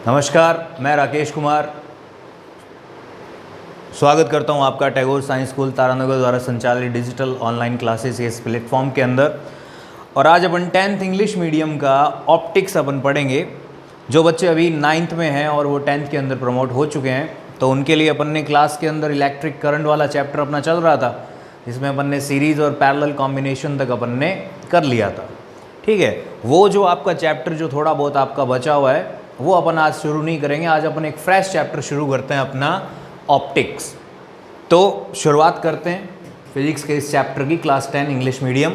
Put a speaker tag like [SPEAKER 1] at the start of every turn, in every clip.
[SPEAKER 1] नमस्कार, मैं राकेश कुमार स्वागत करता हूं आपका टैगोर साइंस स्कूल तारानगर द्वारा संचालित डिजिटल ऑनलाइन क्लासेस इस प्लेटफॉर्म के अंदर। और आज अपन 10th इंग्लिश मीडियम का ऑप्टिक्स अपन पढ़ेंगे। जो बच्चे अभी 9th में हैं और वो 10th के अंदर प्रमोट हो चुके हैं, तो उनके लिए अपन ने क्लास के अंदर इलेक्ट्रिक करंट वाला चैप्टर अपना चल रहा था, जिसमें अपन ने सीरीज़ और पैरेलल कॉम्बिनेशन तक अपन ने कर लिया था। ठीक है, वो जो आपका चैप्टर जो थोड़ा बहुत आपका बचा हुआ है वो अपन आज शुरू नहीं करेंगे। आज अपन एक फ्रेश चैप्टर शुरू करते हैं अपना ऑप्टिक्स। तो शुरुआत करते हैं फिजिक्स के इस चैप्टर की, class 10 English medium.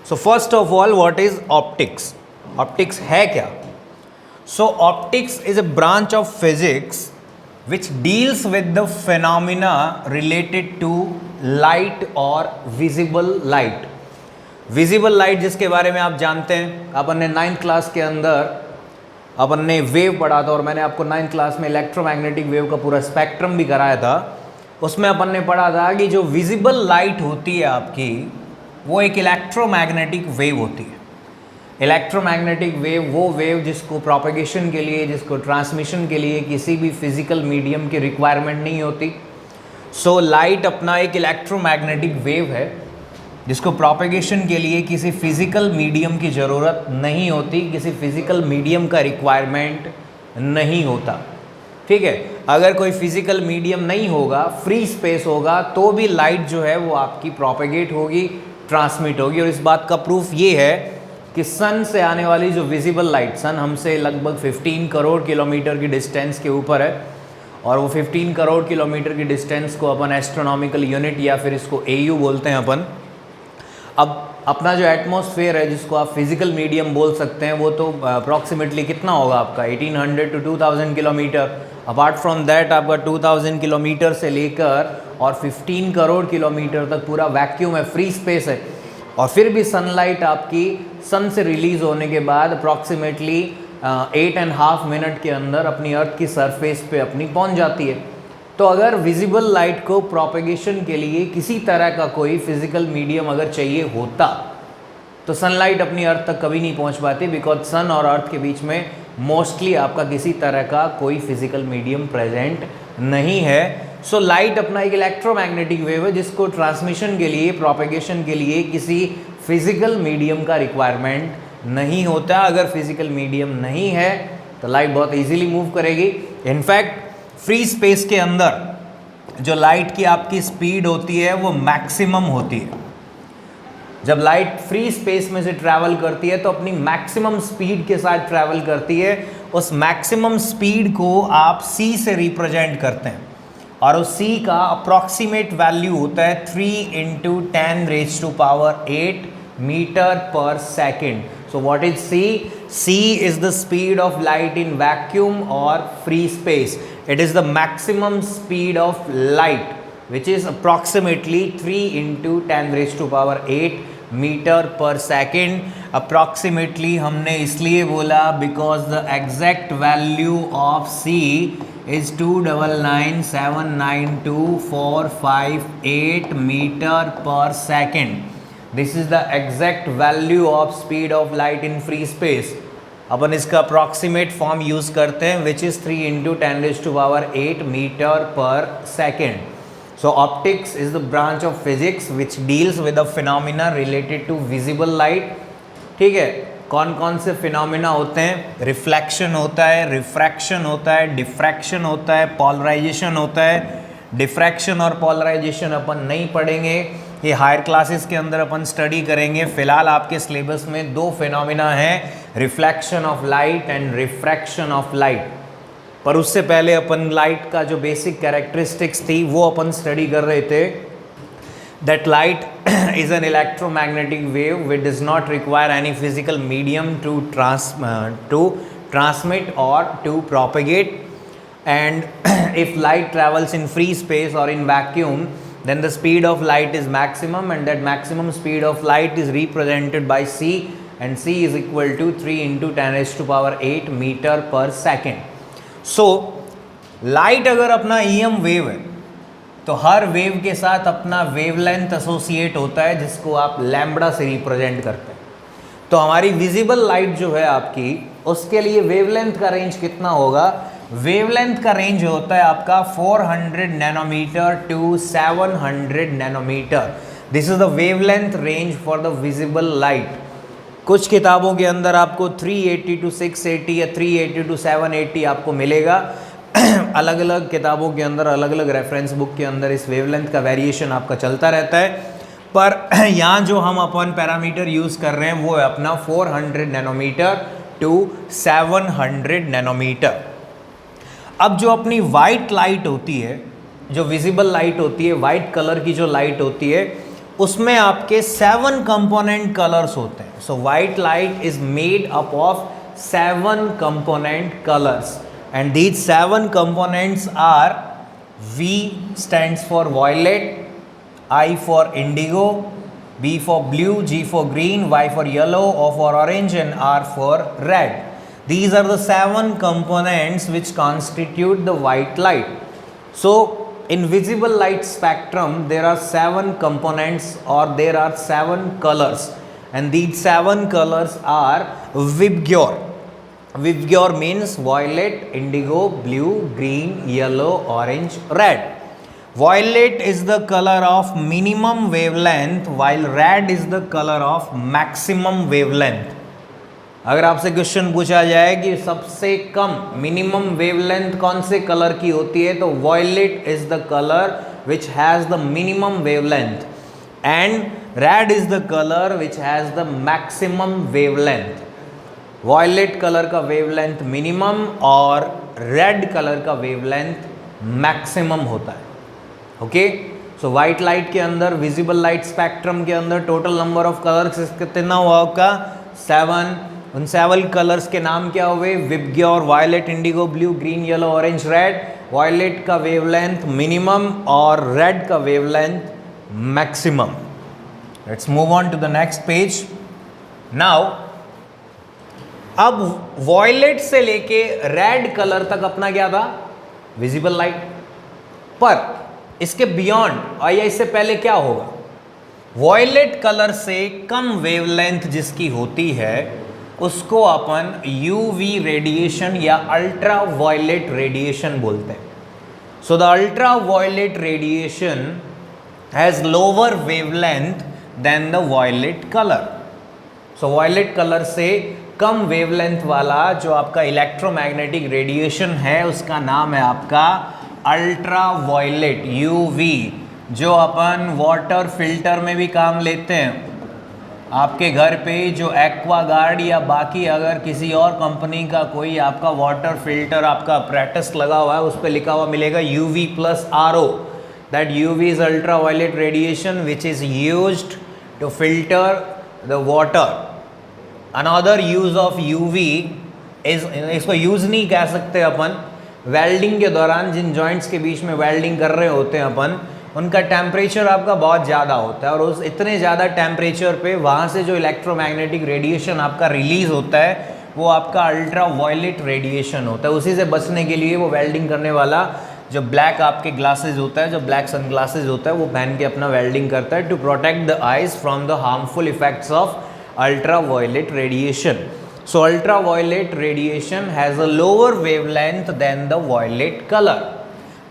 [SPEAKER 1] So first of all, what is optics? Optics है क्या? So optics is a branch of physics which deals with the phenomena related to light or visible light। Visible light जिसके बारे में आप जानते हैं, अपन ने 9th class के अंदर अपन ने वेव पढ़ा था, और मैंने आपको 9th क्लास में इलेक्ट्रोमैग्नेटिक वेव का पूरा स्पेक्ट्रम भी कराया था। उसमें अपन ने पढ़ा था कि जो विजिबल लाइट होती है आपकी, वो एक इलेक्ट्रोमैग्नेटिक वेव होती है। इलेक्ट्रोमैग्नेटिक वेव वो वेव जिसको प्रोपेगेशन के लिए, जिसको ट्रांसमिशन के लिए किसी भी फिजिकल मीडियम की रिक्वायरमेंट नहीं होती। सो लाइट अपना एक इलेक्ट्रोमैग्नेटिक वेव है जिसको प्रोपेगेशन के लिए किसी फिजिकल मीडियम की ज़रूरत नहीं होती, किसी फिजिकल मीडियम का रिक्वायरमेंट नहीं होता। ठीक है, अगर कोई फिजिकल मीडियम नहीं होगा, फ्री स्पेस होगा, तो भी लाइट जो है वो आपकी प्रोपेगेट होगी, ट्रांसमिट होगी। और इस बात का प्रूफ ये है कि सन से आने वाली जो विजिबल लाइट, सन हमसे लगभग 15 करोड़ किलोमीटर की डिस्टेंस के ऊपर है, और वो 15 करोड़ किलोमीटर की डिस्टेंस को अपन एस्ट्रोनॉमिकल यूनिट या फिर इसको AU बोलते हैं अपन। अब अपना जो एटमॉस्फेयर है, जिसको आप फिजिकल मीडियम बोल सकते हैं, वो तो अप्रॉक्सीमेटली कितना होगा आपका 1800 to 2000 kilometre. Apart from that आपका 2000 किलोमीटर से लेकर और 15 करोड़ किलोमीटर तक पूरा वैक्यूम है, फ्री स्पेस है। और फिर भी सनलाइट आपकी सन से रिलीज होने के बाद अप्रॉक्सीमेटली 8.5 मिनट के अंदर अपनी अर्थ की सरफेस पे अपनी पहुंच जाती है। तो अगर विजिबल लाइट को प्रोपेगेशन के लिए किसी तरह का कोई फिजिकल मीडियम अगर चाहिए होता, तो सनलाइट अपनी अर्थ तक कभी नहीं पहुंच पाती, बिकॉज सन और अर्थ के बीच में मोस्टली आपका किसी तरह का कोई फिजिकल मीडियम प्रेजेंट नहीं है। सो लाइट अपना एक इलेक्ट्रोमैग्नेटिक वेव है जिसको ट्रांसमिशन के लिए, प्रोपेगेशन के लिए किसी फिजिकल मीडियम का रिक्वायरमेंट नहीं होता। अगर फिजिकल मीडियम नहीं है तो लाइट बहुत इजीली मूव करेगी। इनफैक्ट फ्री स्पेस के अंदर जो लाइट की आपकी स्पीड होती है वो मैक्सिमम होती है। जब लाइट फ्री स्पेस में से ट्रैवल करती है तो अपनी मैक्सिमम स्पीड के साथ ट्रैवल करती है। उस मैक्सिमम स्पीड को आप c से रिप्रेजेंट करते हैं, और उस c का अप्रॉक्सीमेट वैल्यू होता है 3 × 10⁸ मीटर पर second. So what is c? c is the speed of light in vacuum or free space. It is the maximum speed of light, which is approximately 3 × 10⁸ metre पर second. Approximately हमने इसलिए बोला because the exact value of c is 299792458 metre पर second. This is the exact value of speed of light in free space. अपन इसका approximate form use करते हैं, which is 3 × 10⁸ metre पर second. So optics is the branch of physics which deals with the phenomena related to visible light। ठीक है, कौन कौन से फिनोमिना होते हैं? रिफ्लेक्शन होता है, रिफ्रैक्शन होता है, डिफ्रैक्शन होता है, पोलराइजेशन होता है। डिफ्रैक्शन और पोलराइजेशन अपन नहीं पढ़ेंगे, ये हायर क्लासेस के अंदर अपन स्टडी करेंगे। फिलहाल आपके सिलेबस में दो फिनोमिना हैं, reflection of light and refraction of light. पर उससे पहले अपन लाइट का जो बेसिक कैरेक्टरिस्टिक्स थी वो अपन स्टडी कर रहे थे। That light is an electromagnetic wave which does not require any physical medium to transmit और to propagate. And if light travels in free space और in vacuum, then the speed of light is maximum, and that maximum speed of light is represented by c, and c is equal to 3 × 10⁸ metre पर second. So light अगर अपना EM wave है तो हर wave के साथ अपना wavelength associate होता है, जिसको आप लैम्बडा से रिप्रेजेंट करते हैं। तो हमारी विजिबल लाइट जो है आपकी, उसके लिए वेवलेंथ का रेंज कितना होगा? वेवलेंथ का रेंज होता है आपका 400 nanometre to 700 nanometre. This is the wavelength range for the visible light. कुछ किताबों के अंदर आपको 380 टू 680 या 380 टू 780 आपको मिलेगा। अलग अलग किताबों के अंदर, अलग अलग रेफरेंस बुक के अंदर इस वेवलेंथ का वेरिएशन आपका चलता रहता है, पर यहाँ जो हम अपन पैरामीटर यूज़ कर रहे हैं वो है अपना 400 नैनोमीटर टू 700 नैनोमीटर। अब जो अपनी वाइट लाइट होती है, जो विजिबल लाइट होती है, वाइट कलर की जो लाइट होती है, उसमें आपके 7 कंपोनेंट कलर्स होते हैं। So white light is made up of 7 component colours and these 7 components are V stands for violet, I for indigo, B for blue, G for green, Y for yellow, O for orange and R for red. These are the 7 components which constitute the white light. So in visible light spectrum there are 7 components or there are 7 colors, and these 7 colors are VIBGYOR. VIBGYOR means violet, indigo, blue, green, yellow, orange, red. Violet is the color of minimum wavelength while red is the color of maximum wavelength. अगर आपसे question पूछा जाए कि सबसे कम minimum wavelength कौन से colour की होती है, तो violet is the color which has the minimum wavelength and red is the color which has the maximum wavelength. Violet colour का वेवलेंथ मिनिमम और रेड कलर का वेवलेंथ मैक्सिमम होता है। ओके, सो वाइट लाइट के अंदर, visible light spectrum के अंदर total number of colours कितना हुआ आपका? 7। उन 7 कलर्स के नाम क्या हुए? VIBGYOR, violet, indigo, blue, green, yellow, orange, red. Violet का वेवलेंथ मिनिमम और रेड का wavelength maximum. Let's move on to the next page. Now अब वॉयलेट से लेके रेड कलर तक अपना क्या था? Visible light. पर इसके बियॉन्ड या इससे पहले क्या होगा? वॉयलेट कलर से कम वेवलेंथ जिसकी होती है उसको अपन यूवी रेडिएशन या अल्ट्रा वॉयलेट रेडिएशन बोलते हैं। So the ultra violet radiation has lower wavelength than the violet colour. So violet colour से कम वेवलेंथ वाला जो आपका इलेक्ट्रोमैग्नेटिक रेडिएशन है उसका नाम है आपका अल्ट्रा वॉयलेट, यूवी, जो अपन वाटर फिल्टर में भी काम लेते हैं। आपके घर पे जो एक्वागार्ड या बाकी अगर किसी और कंपनी का कोई आपका वाटर फिल्टर आपका अपरेटस लगा हुआ है, उस पर लिखा हुआ मिलेगा UV plus RO. That UV is ultraviolet radiation which is used to filter the water. Another use of UV is, इसको यूज़ नहीं कह सकते अपन, वेल्डिंग के दौरान जिन जॉइंट्स के बीच में वेल्डिंग कर रहे होते हैं अपन, उनका टेम्परेचर आपका बहुत ज़्यादा होता है और उस इतने ज़्यादा टेम्परेचर पे वहाँ से जो इलेक्ट्रोमैग्नेटिक रेडिएशन आपका रिलीज़ होता है वो आपका अल्ट्रा वॉयलेट रेडिएशन होता है। उसी से बचने के लिए वो वेल्डिंग करने वाला जो ब्लैक आपके ग्लासेज होता है, जो ब्लैक सन ग्लासेज होता है, वो पहन के अपना वेल्डिंग करता है to protect the eyes from the harmful effects of ultraviolet radiation. So ultraviolet radiation has a lower wavelength than the violet color.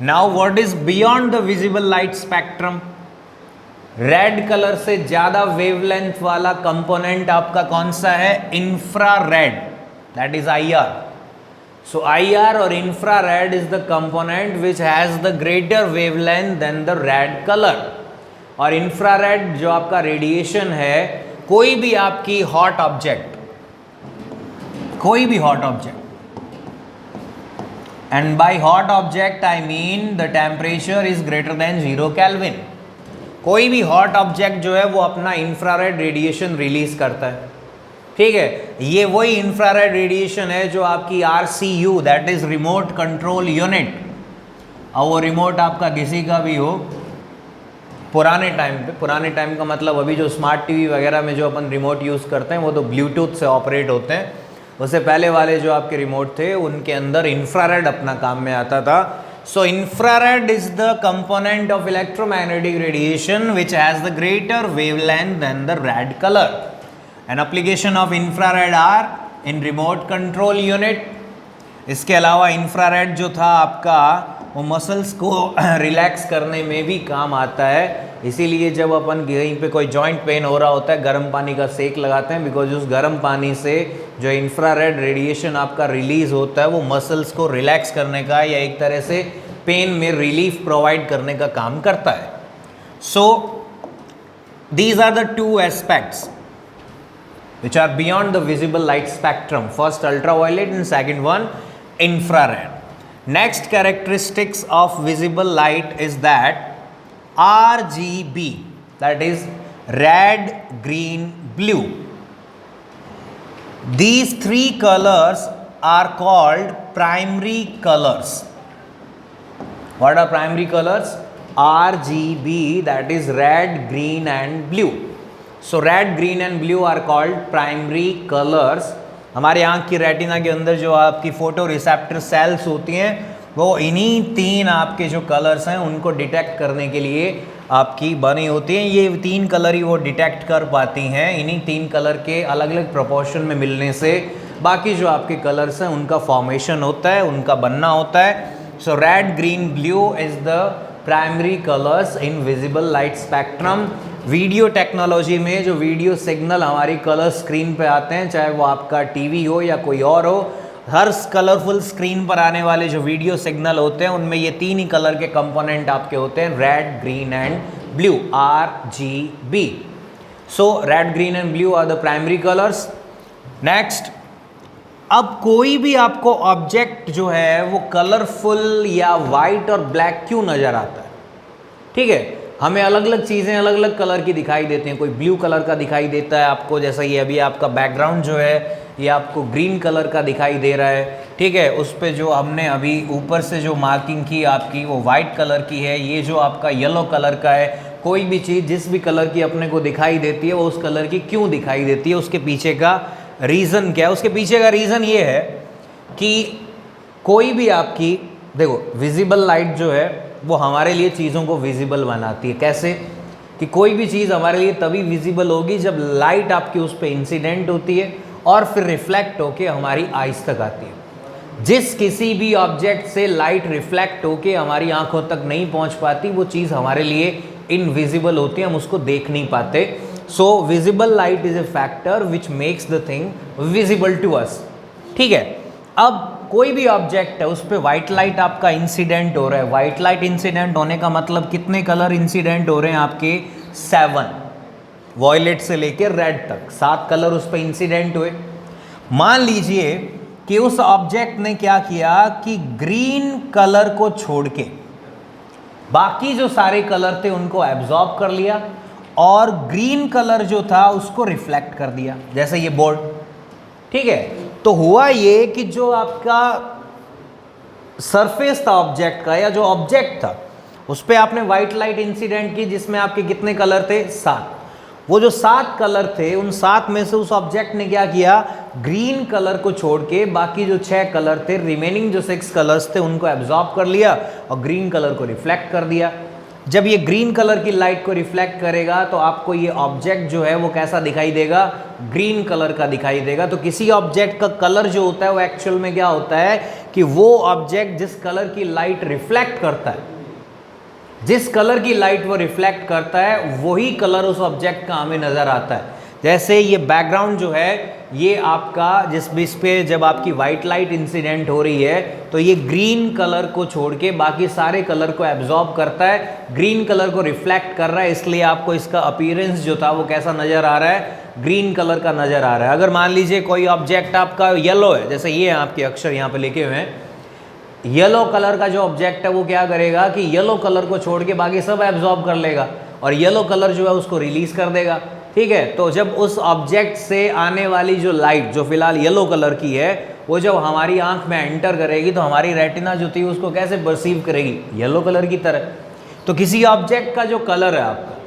[SPEAKER 1] Now what is beyond the visible light spectrum? Red colour से ज़्यादा wavelength वाला component आपका कौन सा है? Infrared, that is IR. So IR or infrared is the component which has the greater wavelength than the red color. और infrared जो आपका रेडिएशन है, कोई भी आपकी हॉट ऑब्जेक्ट, कोई भी hot object, and by hot object I mean the temperature is greater than 0 kelvin. कोई भी हॉट ऑब्जेक्ट जो है वो अपना इंफ्रारेड रेडिएशन रिलीज करता है। ठीक है, ये वही इंफ्रारेड रेडिएशन है जो आपकी RCU, that is remote control unit, और वो रिमोट आपका किसी का भी हो, पुराने टाइम का मतलब अभी जो स्मार्ट टीवी वगैरह में जो अपन रिमोट यूज़ करते हैं वो तो ब्लूटूथ से ऑपरेट होते हैं। उससे पहले वाले जो आपके रिमोट थे उनके अंदर इंफ्रारेड अपना काम में आता था। So infrared is the component of electromagnetic radiation which has the greater wavelength than the red colour. An application of infrared are in remote control unit. इसके अलावा इंफ्रारेड जो था आपका वो मसल्स को रिलैक्स करने में भी काम आता है, इसीलिए जब अपन कहीं पे कोई जॉइंट पेन हो रहा होता है गर्म पानी का सेक लगाते हैं, बिकॉज उस गर्म पानी से जो इंफ्रारेड रेडिएशन आपका रिलीज होता है वो मसल्स को रिलैक्स करने का या एक तरह से पेन में रिलीफ प्रोवाइड करने का काम करता है। So these are the two aspects which are beyond the visible light spectrum, first ultraviolet and second one infrared. Next characteristics of visible light is that RGB, that is red, green, blue. These three colors are called primary colors. What are primary colors? RGB, that is red, green and blue. So red, green and blue are called primary colors. हमारे आँख की retina के अंदर जो आपकी photo receptor cells होती हैं वो इन्हीं तीन आपके जो कलर्स हैं उनको डिटेक्ट करने के लिए आपकी बनी होती हैं। ये तीन कलर ही वो डिटेक्ट कर पाती हैं, इन्हीं तीन कलर के अलग अलग प्रोपोर्शन में मिलने से बाकी जो आपके कलर्स हैं उनका फॉर्मेशन होता है, उनका बनना होता है। So red, green, blue is the primary colours in visible light spectrum. Video technology में जो वीडियो सिग्नल हमारी कलर स्क्रीन पे आते हैं, चाहे वो आपका टीवी हो या कोई और हो, हर कलरफुल स्क्रीन पर आने वाले जो वीडियो सिग्नल होते हैं उनमें ये तीन ही कलर के कंपोनेंट आपके होते हैं, red, green and blue, RGB। So red, green and blue are the primary colours. Next, अब कोई भी आपको ऑब्जेक्ट जो है वो कलरफुल या वाइट और ब्लैक क्यों नजर आता है? ठीक है, हमें अलग अलग चीज़ें अलग अलग कलर की दिखाई देती हैं। कोई ब्लू कलर का दिखाई देता है आपको, जैसा ये अभी आपका बैकग्राउंड जो है ये आपको ग्रीन कलर का दिखाई दे रहा है। ठीक है, उस पे जो हमने अभी ऊपर से जो मार्किंग की आपकी वो वाइट कलर की है, ये जो आपका येलो कलर का है। कोई भी चीज़ जिस भी कलर की अपने को दिखाई देती है वो उस कलर की क्यों दिखाई देती है, उसके पीछे का रीज़न क्या है? उसके पीछे का रीज़न ये है कि कोई भी आपकी देखो विजिबल लाइट जो है वो हमारे लिए चीज़ों को विजिबल बनाती है। कैसे? कि कोई भी चीज़ हमारे लिए तभी विजिबल होगी जब लाइट आपकी उस पर इंसिडेंट होती है और फिर रिफ्लेक्ट होके हमारी आइज़ तक आती है। जिस किसी भी ऑब्जेक्ट से लाइट रिफ्लेक्ट होके हमारी आंखों तक नहीं पहुंच पाती वो चीज़ हमारे लिए इनविजिबल होती है, हम उसको देख नहीं पाते। So visible light is a factor which makes the thing visible to us. ठीक है, अब कोई भी ऑब्जेक्ट है उस पर व्हाइट लाइट आपका इंसिडेंट हो रहा है। व्हाइट लाइट इंसिडेंट होने का मतलब कितने कलर इंसिडेंट हो रहे हैं आपके? 7, वॉयलेट से लेकर रेड तक 7 कलर उस पर इंसिडेंट हुए। मान लीजिए कि उस ऑब्जेक्ट ने क्या किया कि ग्रीन कलर को छोड़ के बाकी जो सारे कलर थे उनको एब्जॉर्ब कर लिया और ग्रीन कलर जो था उसको रिफ्लेक्ट कर दिया, जैसे ये बोर्ड। ठीक है, तो हुआ ये कि जो आपका सरफेस था ऑब्जेक्ट का या जो ऑब्जेक्ट था उस पर आपने व्हाइट लाइट इंसिडेंट की जिसमें आपके कितने कलर थे? 7। वो जो 7 कलर थे उन 7 में से उस ऑब्जेक्ट ने क्या किया? ग्रीन कलर को छोड़ के बाकी जो 6 कलर थे, रिमेनिंग जो 6 कलर्स थे उनको एब्जॉर्ब कर लिया और ग्रीन कलर को रिफ्लेक्ट कर दिया। जब ये ग्रीन कलर की लाइट को रिफ्लेक्ट करेगा तो आपको ये ऑब्जेक्ट जो है वो कैसा दिखाई देगा? ग्रीन कलर का दिखाई देगा। तो किसी ऑब्जेक्ट का कलर जो होता है वो एक्चुअल में क्या होता है कि वो ऑब्जेक्ट जिस कलर की लाइट रिफ्लेक्ट करता है, जिस कलर की लाइट वो रिफ्लेक्ट करता है वही कलर उस ऑब्जेक्ट का हमें नज़र आता है। जैसे ये बैकग्राउंड जो है ये आपका जिस पे जब आपकी वाइट लाइट इंसिडेंट हो रही है तो ये ग्रीन कलर को छोड़ के बाकी सारे कलर को एब्जॉर्ब करता है, ग्रीन कलर को रिफ्लेक्ट कर रहा है, इसलिए आपको इसका अपीयरेंस जो था वो कैसा नज़र आ रहा है? ग्रीन कलर का नज़र आ रहा है। अगर मान लीजिए कोई ऑब्जेक्ट आपका येलो है, जैसे ये आपके अक्षर यहाँ पे लिखे हुए हैं, येलो कलर का जो ऑब्जेक्ट है वो क्या करेगा कि येलो कलर को छोड़ के बाकी सब एब्जॉर्ब कर लेगा और येलो कलर जो है उसको रिलीज कर देगा। ठीक है, तो जब उस ऑब्जेक्ट से आने वाली जो लाइट जो फिलहाल येलो कलर की है वो जब हमारी आंख में एंटर करेगी तो हमारी रेटिना जो थी उसको कैसे परसीव करेगी? येलो कलर की तरह। तो किसी ऑब्जेक्ट का जो कलर है आपका,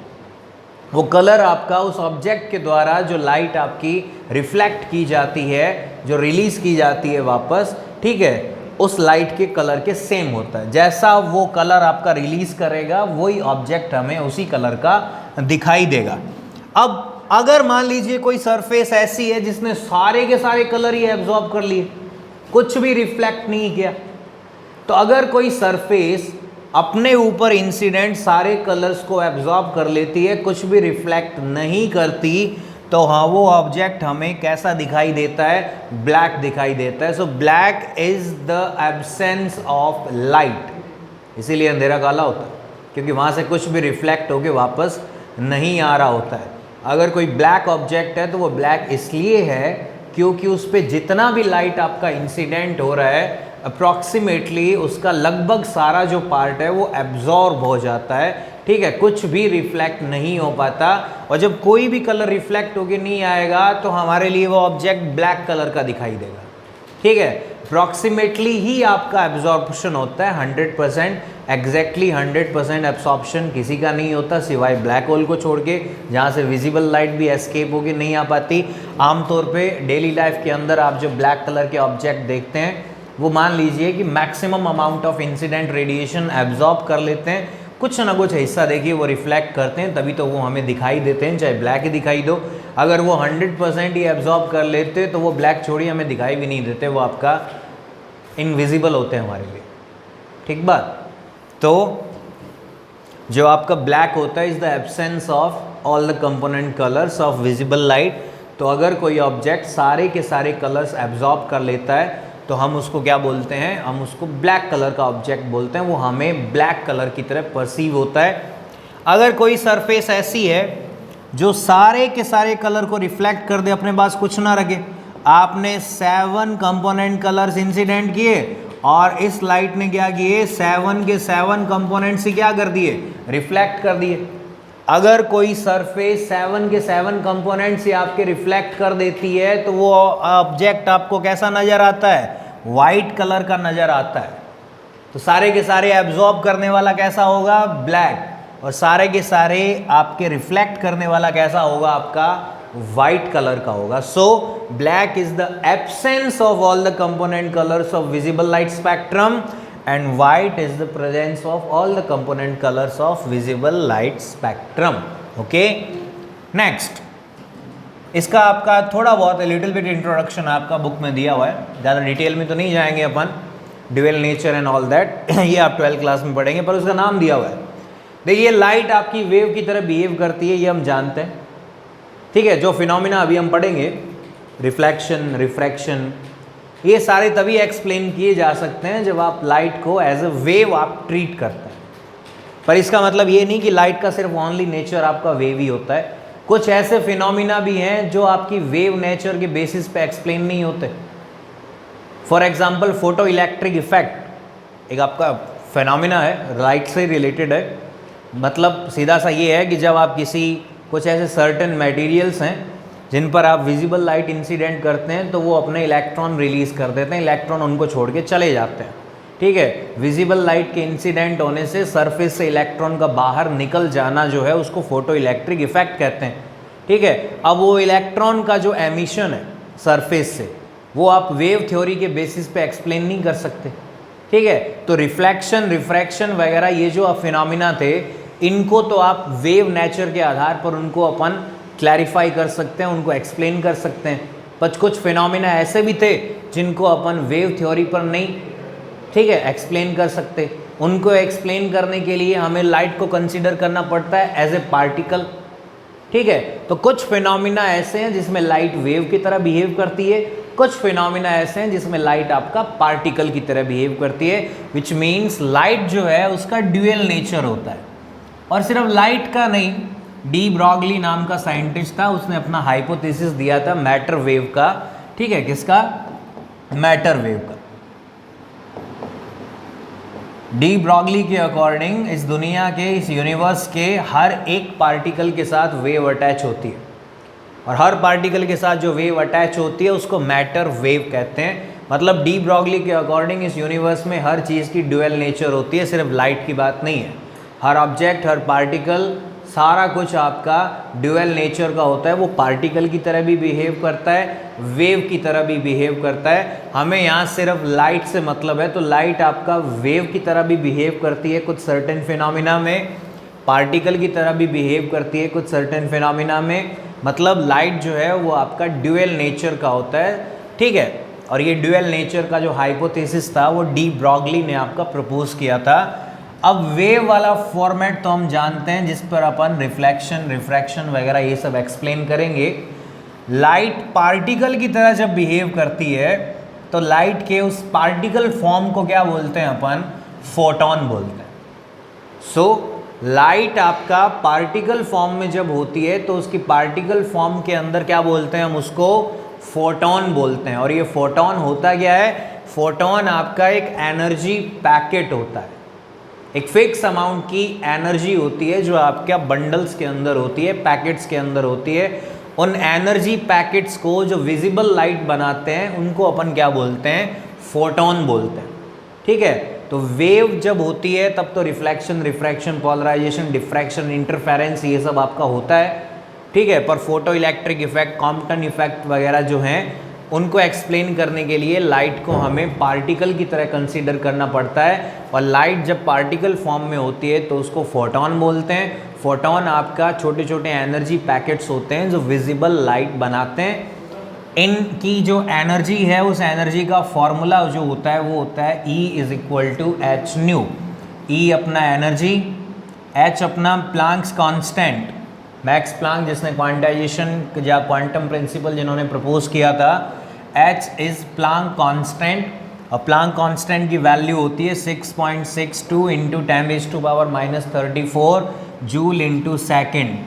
[SPEAKER 1] वो कलर आपका उस ऑब्जेक्ट के द्वारा जो लाइट आपकी रिफ्लेक्ट की जाती है, जो रिलीज की जाती है वापस, ठीक है, उस लाइट के कलर के सेम होता है। जैसा वो कलर आपका रिलीज करेगा वही ऑब्जेक्ट हमें उसी कलर का दिखाई देगा। अब अगर मान लीजिए कोई सरफेस ऐसी है जिसने सारे के सारे कलर ही एब्जॉर्ब कर लिए, कुछ भी रिफ्लेक्ट नहीं किया, तो अगर कोई सरफेस अपने ऊपर इंसिडेंट सारे कलर्स को एब्जॉर्ब कर लेती है, कुछ भी रिफ्लेक्ट नहीं करती, तो हाँ वो ऑब्जेक्ट हमें कैसा दिखाई देता है? ब्लैक दिखाई देता है। So black is the absence of light, इसीलिए अंधेरा काला होता है, क्योंकि वहाँ से कुछ भी रिफ्लेक्ट होके वापस नहीं आ रहा होता है। अगर कोई ब्लैक ऑब्जेक्ट है तो वो ब्लैक इसलिए है क्योंकि उस पर जितना भी लाइट आपका इंसिडेंट हो रहा है, अप्रॉक्सीमेटली उसका लगभग सारा जो पार्ट है वो एब्जॉर्ब हो जाता है, ठीक है, कुछ भी रिफ्लेक्ट नहीं हो पाता। और जब कोई भी कलर रिफ्लेक्ट होके नहीं आएगा तो हमारे लिए वो ऑब्जेक्ट ब्लैक कलर का दिखाई देगा, ठीक है। अप्रॉक्सीमेटली ही आपका एब्जॉर्प्शन होता है, 100%, एग्जैक्टली 100% एब्सॉर्प्शन किसी का नहीं होता सिवाय ब्लैक होल को छोड़ के, जहाँ से विजिबल लाइट भी एस्केप होके नहीं आ पाती। आमतौर पे डेली लाइफ के अंदर आप जो ब्लैक कलर के ऑब्जेक्ट देखते हैं वो मान लीजिए कि maximum amount of incident radiation absorb कर लेते हैं, कुछ ना कुछ हिस्सा देखिए वो रिफ्लेक्ट करते हैं, तभी तो वो हमें दिखाई देते हैं, चाहे ब्लैक ही दिखाई दो। अगर वो 100% ही एब्जॉर्ब कर लेते तो वो ब्लैक छोड़िए हमें दिखाई भी नहीं देते, वो आपका इनविजिबल होते हैं हमारे लिए, ठीक बात। तो जो आपका ब्लैक होता है is the absence of all the component colours of visible light. तो अगर कोई ऑब्जेक्ट सारे के सारे कलर्स एब्जॉर्ब कर लेता है तो हम उसको क्या बोलते हैं? हम उसको ब्लैक कलर का ऑब्जेक्ट बोलते हैं, वो हमें ब्लैक कलर की तरह परसीव होता है। अगर कोई सरफेस ऐसी है जो सारे के सारे कलर को रिफ्लेक्ट कर दे, अपने पास कुछ ना रखे, आपने 7 कंपोनेंट कलर्स इंसिडेंट किए और इस लाइट ने क्या किए? 7 के 7 कंपोनेंट से क्या कर दिए? रिफ्लेक्ट कर दिए। अगर कोई सरफेस 7 के 7 कंपोनेंट से आपके रिफ्लेक्ट कर देती है तो वो ऑब्जेक्ट आपको कैसा नज़र आता है? वाइट कलर का नज़र आता है। तो सारे के सारे एब्जॉर्ब करने वाला कैसा होगा? ब्लैक। और सारे के सारे आपके रिफ्लेक्ट करने वाला कैसा होगा? आपका वाइट कलर का होगा। So black is the absence of all the component colours of visible light spectrum and white is the presence of all the component colors of visible light spectrum. Okay, next इसका आपका थोड़ा बहुत little bit introduction आपका book में दिया हुआ है, ज़्यादा डिटेल में तो नहीं जाएंगे अपन, dual nature and all that ये आप 12th क्लास में पढ़ेंगे, पर उसका नाम दिया हुआ है। देखिए लाइट आपकी वेव की तरह बिहेव करती है, ये हम जानते हैं, ठीक है। जो फिनोमिना अभी हम पढ़ेंगे, रिफ्लेक्शन, रिफ्रैक्शन, ये सारे तभी एक्सप्लेन किए जा सकते हैं जब आप लाइट को एज अ वेव आप ट्रीट करते हैं। पर इसका मतलब ये नहीं कि लाइट का सिर्फ ओनली नेचर आपका वेव ही होता है, कुछ ऐसे फिनोमिना भी हैं जो आपकी वेव नेचर के बेसिस पे एक्सप्लेन नहीं होते। For example photo electric effect एक आपका फिनोमिना है, लाइट से रिलेटेड है। मतलब सीधा सा ये है कि जब आप किसी कुछ ऐसे सर्टेन मटेरियल्स हैं जिन पर आप विजिबल लाइट इंसिडेंट करते हैं तो वो अपने इलेक्ट्रॉन रिलीज कर देते हैं, इलेक्ट्रॉन उनको छोड़ के चले जाते हैं, ठीक है। विजिबल लाइट के इंसिडेंट होने से सरफेस से इलेक्ट्रॉन का बाहर निकल जाना जो है उसको फोटो इलेक्ट्रिक इफेक्ट कहते हैं, ठीक है। अब वो इलेक्ट्रॉन का जो एमिशन है सरफेस से वो आप वेव थ्योरी के बेसिस पे एक्सप्लेन नहीं कर सकते, ठीक है। तो रिफ्लेक्शन, रिफ्रैक्शन वगैरह ये जो फिनोमिना थे, इनको तो आप वेव नेचर के आधार पर उनको अपन क्लैरिफाई कर सकते हैं, उनको एक्सप्लेन कर सकते हैं। पर कुछ फिनोमिना ऐसे भी थे जिनको अपन वेव थ्योरी पर नहीं, ठीक है, एक्सप्लेन कर सकते। उनको एक्सप्लेन करने के लिए हमें लाइट को कंसीडर करना पड़ता है एज ए पार्टिकल, ठीक है। तो कुछ फिनोमिना ऐसे हैं जिसमें लाइट वेव की तरह बिहेव करती है, कुछ फिनोमिना ऐसे हैं जिसमें लाइट आपका पार्टिकल की तरह बिहेव करती है, विच मीन्स लाइट जो है उसका ड्यूअल नेचर होता है। और सिर्फ लाइट का नहीं, डी ब्रॉगली नाम का साइंटिस्ट था, उसने अपना हाइपोथेसिस दिया था मैटर वेव का, ठीक है। किसका? मैटर वेव का। डी ब्रॉगली के अकॉर्डिंग इस दुनिया के, इस यूनिवर्स के हर एक पार्टिकल के साथ वेव अटैच होती है, और हर पार्टिकल के साथ जो वेव अटैच होती है उसको मैटर वेव कहते हैं। मतलब डी ब्रॉगली के अकॉर्डिंग इस यूनिवर्स में हर चीज़ की ड्यूअल नेचर होती है, सिर्फ लाइट की बात नहीं है। हर ऑब्जेक्ट, हर पार्टिकल, सारा कुछ आपका ड्यूअल नेचर का होता है। वो पार्टिकल की तरह भी बिहेव करता है, वेव की तरह भी बिहेव करता है। हमें यहाँ सिर्फ लाइट से मतलब है, तो लाइट आपका वेव की तरह भी बिहेव करती है कुछ सर्टेन फिनोमिना में, पार्टिकल की तरह भी बिहेव करती है कुछ सर्टेन फिनोमिना में, मतलब लाइट जो है वो आपका ड्यूअल नेचर का होता है, ठीक है। और ये ड्यूअल नेचर का जो हाइपोथेसिस था वो डी ब्रॉगली ने आपका प्रपोज किया था। अब वेव वाला फॉर्मेट तो हम जानते हैं जिस पर अपन रिफ्लेक्शन, रिफ्रैक्शन वगैरह ये सब एक्सप्लेन करेंगे। लाइट पार्टिकल की तरह जब बिहेव करती है तो लाइट के उस पार्टिकल फॉर्म को क्या बोलते हैं अपन? फोटॉन बोलते हैं। सो लाइट आपका पार्टिकल फॉर्म में जब होती है तो उसकी पार्टिकल फॉर्म के अंदर क्या बोलते हैं हम? उसको फोटॉन बोलते हैं। और ये फोटॉन होता क्या है? फोटॉन आपका एक एनर्जी पैकेट होता है, एक फिक्स अमाउंट की एनर्जी होती है जो आपके बंडल्स के अंदर होती है, पैकेट्स के अंदर होती है। उन एनर्जी पैकेट्स को जो विजिबल लाइट बनाते हैं उनको अपन क्या बोलते हैं? फोटॉन बोलते हैं, ठीक है। तो वेव जब होती है तब तो reflection, refraction, polarisation, diffraction, interference ये सब आपका होता है, ठीक है। पर photo electric effect, Compton effect वगैरह जो हैं उनको एक्सप्लेन करने के लिए लाइट को हमें पार्टिकल की तरह कंसीडर करना पड़ता है। और लाइट जब पार्टिकल फॉर्म में होती है तो उसको फोटॉन बोलते हैं। फोटॉन आपका छोटे छोटे एनर्जी पैकेट्स होते हैं जो विजिबल लाइट बनाते हैं। इनकी जो एनर्जी है उस एनर्जी का फॉर्मूला जो होता है वो होता है E is equal to h nu. E अपना एनर्जी, H अपना प्लांक्स कांस्टेंट, मैक्स प्लांक जिसने क्वांटाइजेशन या क्वांटम प्रिंसिपल जिन्होंने प्रपोज किया था, H इज प्लांक कांस्टेंट। और प्लांक कांस्टेंट की वैल्यू होती है 6.62 इंटू 10⁻⁻34 जूल इंटू सेकेंड।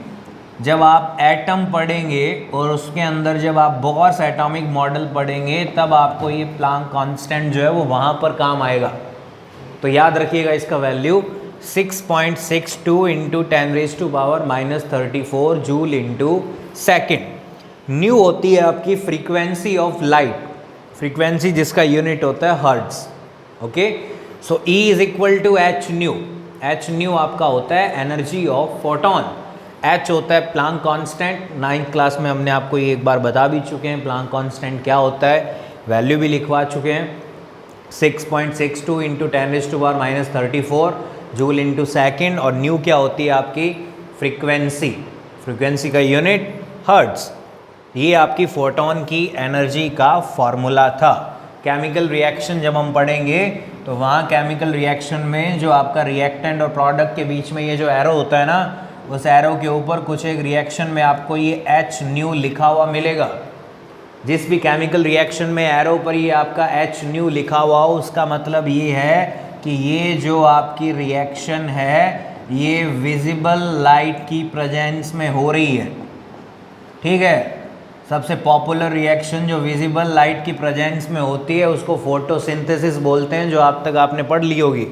[SPEAKER 1] जब आप एटम पढ़ेंगे और उसके अंदर जब आप बोर्स एटॉमिक मॉडल पढ़ेंगे तब आपको ये प्लांक कांस्टेंट जो है वो वहाँ पर काम आएगा। तो याद रखिएगा इसका value 6.62 into 10⁻⁻34 joule into second. Nu होती है आपकी फ्रीक्वेंसी ऑफ लाइट, फ्रीक्वेंसी जिसका यूनिट होता है hertz, okay. So E is equal to h nu. H nu आपका होता है एनर्जी ऑफ फोटॉन। H होता है प्लांक कांस्टेंट, 9th क्लास में हमने आपको ये एक बार बता भी चुके हैं प्लांक कांस्टेंट क्या होता है, वैल्यू भी लिखवा चुके हैं। 6.62 इंटू 10⁻⁻34 जूल इंटू सेकेंड। और न्यू क्या होती है आपकी? फ्रीक्वेंसी, फ्रीक्वेंसी का यूनिट हर्ट्ज। ये आपकी फोटॉन की एनर्जी का फॉर्मूला था। केमिकल रिएक्शन जब हम पढ़ेंगे तो वहाँ केमिकल रिएक्शन में जो आपका रिएक्टेंट और प्रोडक्ट के बीच में ये जो एरो होता है ना, उस एरो के ऊपर कुछ एक रिएक्शन में आपको ये H न्यू लिखा हुआ मिलेगा। जिस भी केमिकल रिएक्शन में एरो पर ये आपका H न्यू लिखा हुआ हो उसका मतलब ये है कि ये जो आपकी रिएक्शन है ये विजिबल लाइट की प्रेजेंस में हो रही है, ठीक है। सबसे पॉपुलर रिएक्शन जो विजिबल लाइट की प्रेजेंस में होती है उसको फोटोसिंथेसिस बोलते हैं, जो आप तक आपने पढ़ ली होगी।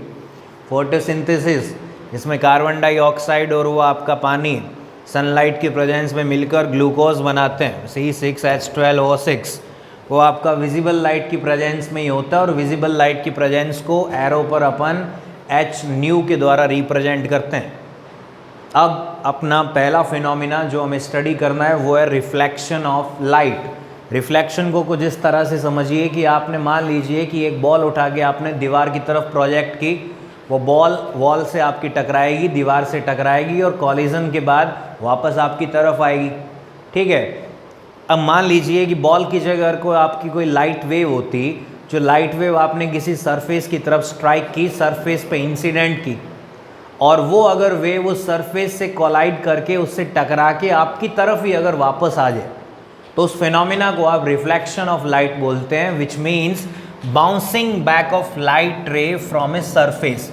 [SPEAKER 1] फोटोसिंथेसिस इसमें कार्बन डाइऑक्साइड और वो आपका पानी सनलाइट की प्रेजेंस में मिलकर ग्लूकोज बनाते हैं, C6H12O6। वो आपका विजिबल लाइट की प्रेजेंस में ही होता है। और विजिबल लाइट की प्रेजेंस को एरो पर अपन H न्यू के द्वारा रिप्रेजेंट करते हैं। अब अपना पहला फिनोमिना जो हमें स्टडी करना है वो है रिफ्लेक्शन ऑफ लाइट। रिफ्लेक्शन को कुछ इस तरह से समझिए कि आपने मान लीजिए कि एक बॉल उठा के आपने दीवार की तरफ प्रोजेक्ट की, वो बॉल वॉल से आपकी टकराएगी, दीवार से टकराएगी और कॉलिजन के बाद वापस आपकी तरफ आएगी, ठीक है। अब मान लीजिए कि बॉल की जगह को आपकी कोई लाइट वेव होती, जो लाइट वेव आपने किसी सरफेस की तरफ स्ट्राइक की, सरफेस पे इंसिडेंट की, और वो अगर वेव उस सरफेस से कोलाइड करके उससे टकरा के आपकी तरफ ही अगर वापस आ जाए तो उस फिनोमिना को आप रिफ्लेक्शन ऑफ लाइट बोलते हैं, which means bouncing back of light रे फ्रॉम ए सरफेस।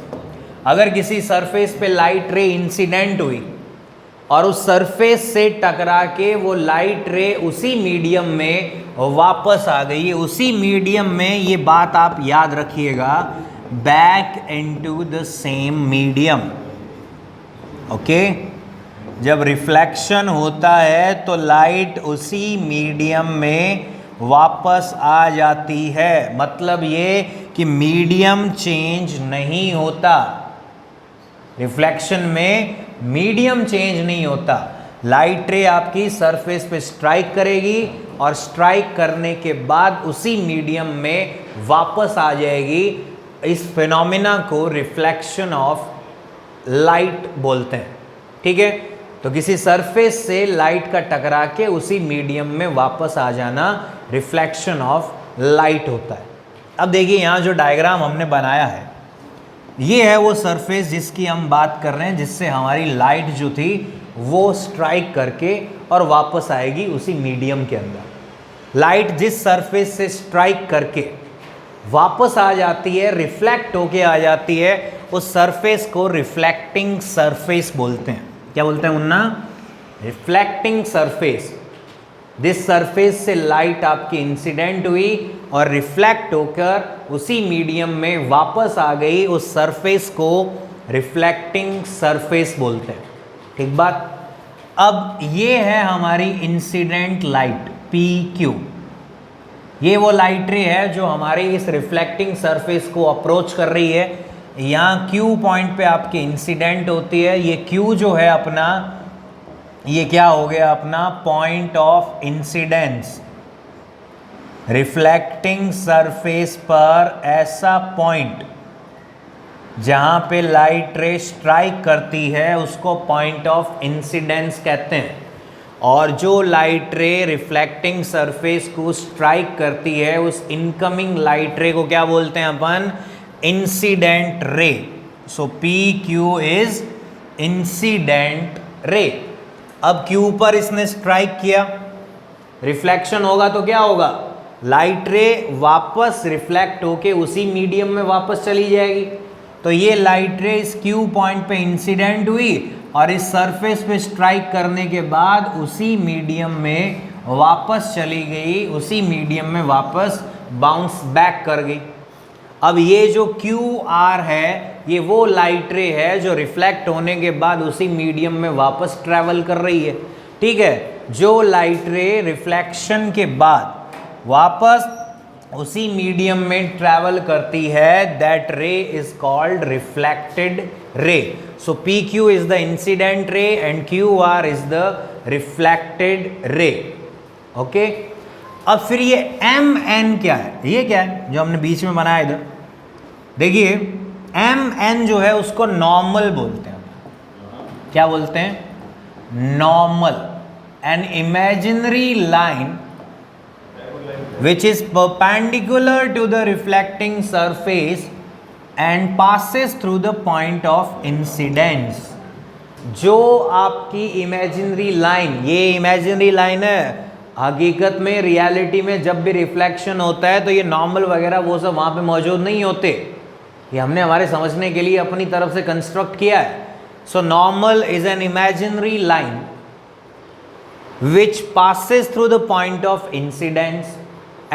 [SPEAKER 1] अगर किसी सरफेस पे लाइट रे इंसिडेंट हुई और उस सरफेस से टकरा के वो लाइट रे उसी मीडियम में वापस आ गई, उसी मीडियम में, ये बात आप याद रखिएगा, back into the same medium, okay. जब रिफ्लेक्शन होता है तो लाइट उसी मीडियम में वापस आ जाती है। मतलब ये कि मीडियम चेंज नहीं होता, रिफ्लेक्शन में मीडियम चेंज नहीं होता। लाइट रे आपकी सरफेस पे स्ट्राइक करेगी और स्ट्राइक करने के बाद उसी मीडियम में वापस आ जाएगी। इस फिनोमिना को रिफ्लेक्शन ऑफ लाइट बोलते हैं, ठीक है। तो किसी सरफेस से लाइट का टकरा के उसी मीडियम में वापस आ जाना रिफ्लेक्शन ऑफ लाइट होता है। अब देखिए यहाँ जो डायग्राम हमने बनाया है ये है वो सरफेस जिसकी हम बात कर रहे हैं, जिससे हमारी लाइट जो थी वो स्ट्राइक करके और वापस आएगी उसी मीडियम के अंदर। लाइट जिस सरफेस से स्ट्राइक करके वापस आ जाती है, रिफ्लेक्ट होके आ जाती है, उस सरफेस को रिफ्लेक्टिंग सरफेस बोलते हैं। क्या बोलते हैं मुन्ना? Reflecting surface. जिस सरफेस से लाइट आपकी इंसिडेंट हुई और रिफ्लेक्ट होकर उसी मीडियम में वापस आ गई, उस सरफेस को रिफ्लेक्टिंग सरफेस बोलते हैं। ठीक बात। अब ये है हमारी इंसिडेंट लाइट PQ। ये वो लाइट रे है जो हमारी इस रिफ्लेक्टिंग सरफेस को अप्रोच कर रही है। यहाँ Q पॉइंट पे आपकी इंसिडेंट होती है। ये Q जो है अपना, ये क्या हो गया अपना point of incidence. Reflecting surface पर ऐसा पॉइंट जहां पे लाइट रे स्ट्राइक करती है उसको पॉइंट ऑफ इंसिडेंस कहते हैं। और जो लाइट रे रिफ्लेक्टिंग सरफेस को स्ट्राइक करती है उस इनकमिंग लाइट रे को क्या बोलते हैं अपन? Incident ray. So PQ is incident रे। अब Q पर इसने स्ट्राइक किया, रिफ्लेक्शन होगा तो क्या होगा? लाइट रे वापस रिफ्लेक्ट होके उसी मीडियम में वापस चली जाएगी। तो ये लाइट रे इस Q पॉइंट पे इंसिडेंट हुई और इस सरफेस पे स्ट्राइक करने के बाद उसी मीडियम में वापस चली गई, उसी मीडियम में वापस बाउंस बैक कर गई। अब ये जो QR है ये वो लाइट रे है जो रिफ्लेक्ट होने के बाद उसी मीडियम में वापस ट्रैवल कर रही है। ठीक है, जो लाइट रे रिफ्लेक्शन के बाद वापस उसी मीडियम में ट्रैवल करती है, दैट रे is called reflected ray. So PQ is the incident ray and QR is the reflected ray. Okay, अब फिर ये MN क्या है? ये क्या है जो हमने बीच में बनाया इधर? देखिए MN जो है उसको नॉर्मल बोलते हैं। क्या बोलते हैं? Normal. An imaginary line which is perpendicular to the reflecting surface and passes through the point of incidence। जो आपकी इमेजिनरी लाइन, ये इमेजिनरी लाइन है, हकीकत में रियलिटी में जब भी रिफ्लेक्शन होता है तो ये नॉर्मल वगैरह वो सब वहाँ पे मौजूद नहीं होते। ये हमने हमारे समझने के लिए अपनी तरफ से कंस्ट्रक्ट किया है। So normal is an imaginary line which passes through the point of incidence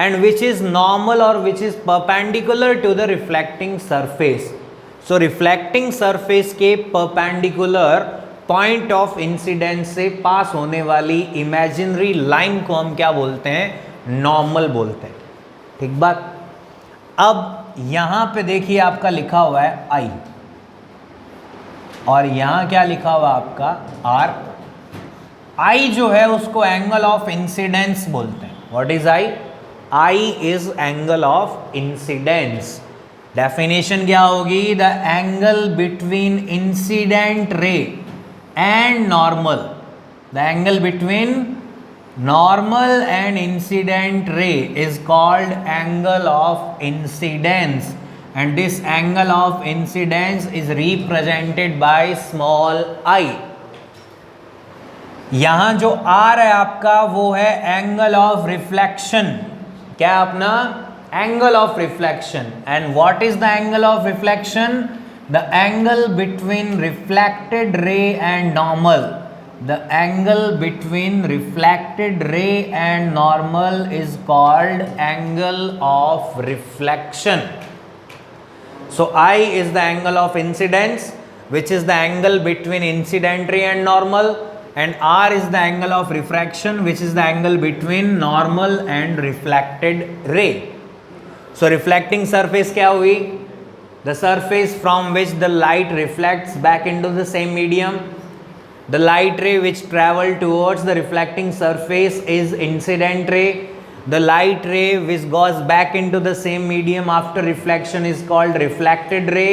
[SPEAKER 1] and which is normal or which is perpendicular to the reflecting surface। so reflecting surface के perpendicular point of incidence से पास होने वाली imaginary line को हम क्या बोलते हैं? normal बोलते हैं। ठीक बात। अब यहाँ पे देखिए आपका लिखा हुआ है I और यहाँ क्या लिखा हुआ आपका R। I जो है उसको एंगल ऑफ इंसिडेंस बोलते हैं। What is I? I is angle of incidence। Definition क्या होगी? The angle between incident ray and normal. The angle between normal and incident ray is called angle of incidence and this angle of incidence is represented by small I। यहां जो R है आपका वो है angle of reflection. क्या अपना? Angle of reflection. And what is the angle of reflection? The angle between reflected ray and normal. The angle between reflected ray and normal is called angle of reflection. So I is the angle of incidence which is the angle between incident ray and normal, and R is the angle of refraction which is the angle between normal and reflected ray। so reflecting surface क्या हुई? the surface from which the light reflects back into the same medium। the light ray which travel towards the reflecting surface is incident ray। the light ray which goes back into the same medium after reflection is called reflected ray।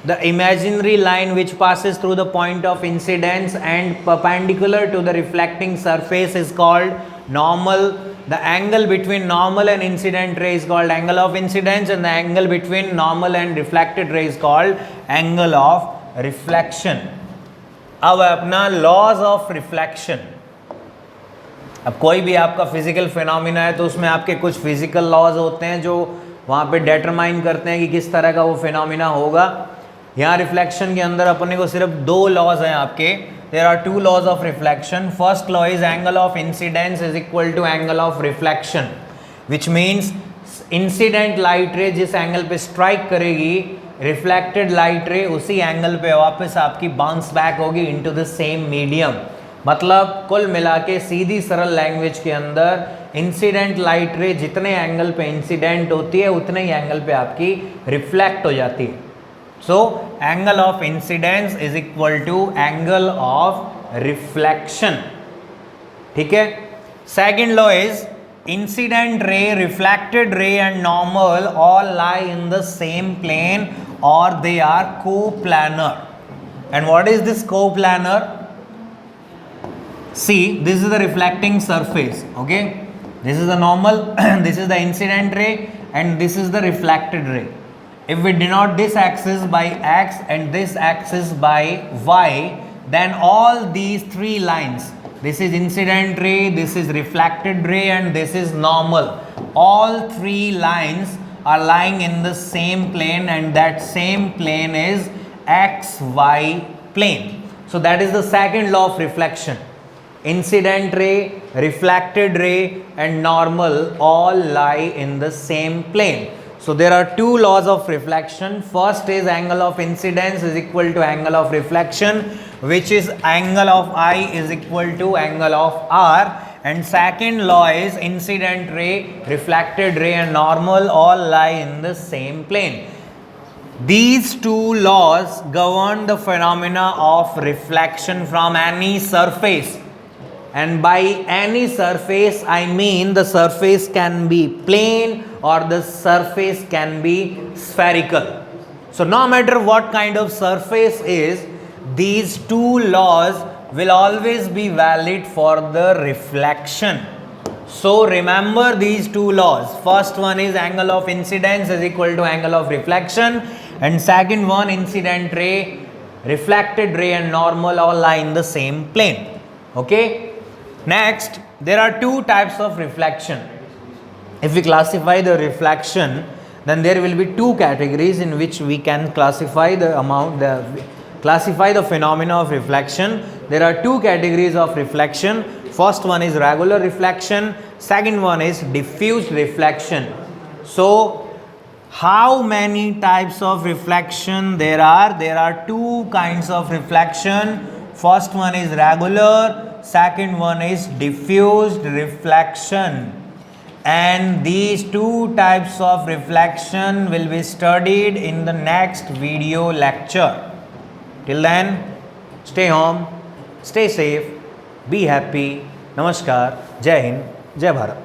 [SPEAKER 1] the imaginary line which passes through the point of incidence and perpendicular to the reflecting surface is called normal. The angle between normal and incident ray is called angle of incidence, and the angle between normal and reflected ray is called angle of reflection. अब अपना laws of reflection. अब कोई भी आपका physical phenomena है तो उसमें आपके कुछ फिजिकल लॉज होते हैं जो वहाँ पे डिटरमाइन करते हैं कि किस तरह का वो फिनोमिना होगा. यहाँ रिफ्लेक्शन के अंदर अपने को सिर्फ दो लॉज हैं आपके. There are two laws of reflection. First law is angle of incidence is equal to angle of reflection, which means incident light ray जिस एंगल पे स्ट्राइक करेगी, रिफ्लेक्टेड लाइट रे उसी एंगल पे वापस आपकी बाउंस बैक होगी इनटू द सेम मीडियम. मतलब कुल मिला के सीधी सरल लैंग्वेज के अंदर इंसिडेंट लाइट रे जितने एंगल पे इंसिडेंट होती है उतने ही एंगल पे आपकी रिफ्लेक्ट हो जाती है. So angle of incidence is equal to angle of reflection. ठीक है. Second law is incident ray, reflected ray and normal all lie in the same plane और they are coplanar. And what is this coplanar? See, this is the reflecting surface, okay? This is the normal, this is the incident ray, and this is the reflected ray. If we denote this axis by x and this axis by y, then all these three lines, this is incident ray, this is reflected ray, and this is normal. All three lines are lying in the same plane, and that same plane is xy plane. So that is the second law of reflection. Incident ray, reflected ray and normal all lie in the same plane. So there are two laws of reflection. First is angle of incidence is equal to angle of reflection, which is angle of I is equal to angle of R. And second law is incident ray, reflected ray and normal all lie in the same plane. These two laws govern the phenomena of reflection from any surface. And by any surface I mean the surface can be plane or the surface can be spherical. So no matter what kind of surface is, these two laws will always be valid for the reflection. So remember these two laws. First one is angle of incidence is equal to angle of reflection, and second one incident ray, reflected ray and normal all lie in the same plane. Okay. Next, there are two types of reflection. If we classify the reflection, then there will be two categories in which we can classify the phenomena of reflection. There are two categories of reflection. First one is regular reflection, second one is diffuse reflection. So how many types of reflection there are? There are two kinds of reflection. First one is regular, second one is diffused reflection, and these two types of reflection will be studied in the next video lecture. Till then, stay home, stay safe, be happy. Namaskar, Jai Hind, Jai Bharat.